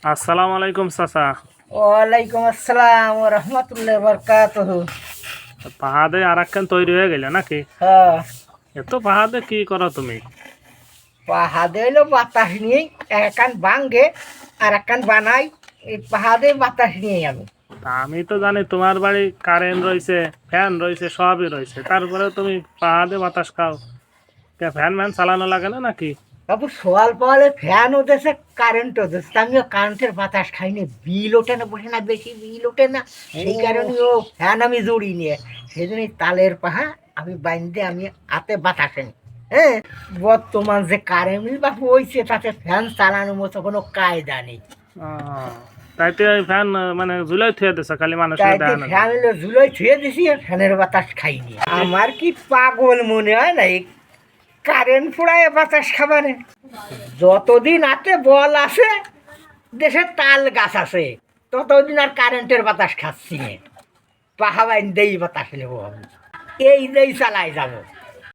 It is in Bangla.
আসসালামু আলাইকুম চাচা। ওয়ালাইকুম আসসালাম ওয়া রাহমাতুল্লাহি ওয়া বারাকাতুহু। পাহাড়ে আর একখান তৈরি হয়ে গেলে নাকি? হ্যাঁ, এত পাহাড়ে কি করো তুমি? পাহাড়ে হইলো বাতাস নিয়েই এক কান ভাঙ্গে আর এক কান বানাই। এই পাহাড়ে বাতাস নিয়েই আমি। তা আমি তো জানি তোমার বাড়ি কারেন্ট রয়েছে, ফ্যান রয়েছে, সবই রয়েছে, তারপরে তুমি পাহাড়ে বাতাস খাও। ফ্যান ম্যান চালানো লাগে না নাকি? বাবু সোয়াল পাওয়ালে ফ্যান ওদেছে, কারেন্টও ওদেছে, তা আমিও কারেন্টের বাতাস খাইনি। বিল ওঠে না, বসে না, বেশি বিল ওঠে না, সেই কারণে ও ফ্যান আমি জুড়ি নিয়ে সেই জন্য তালের পাহা আমি বাইন্দে আমি হাতে বাতাসে নি। হ্যাঁ, বর্তমান যে কারেন্ট বিল বাপু হয়েছে তাতে ফ্যান চালানোর মতো কোনো কায়দা নেই। তাইতে ওই ফ্যান মানে ঝুলাই থুয়ে দিছে, খালি মানুষের তাইতে দেয় না। ফ্যান হলো ঝুলোয় ছুঁয়ে দিছি আর ফ্যানের বাতাস খাইনি। আমার কি পাগল মনে হয় না এই কারেন্ট ফুড়ায় বাতাস খাবারে? যতদিন আছে বল আছে, দেশে তাল গাছ আছে, ততদিন আর কারেন্টের বাতাস খাচ্ছি না। পাহাবাইন দেই বাতাস নেবো আমি, এই দেই চালাই যাবো।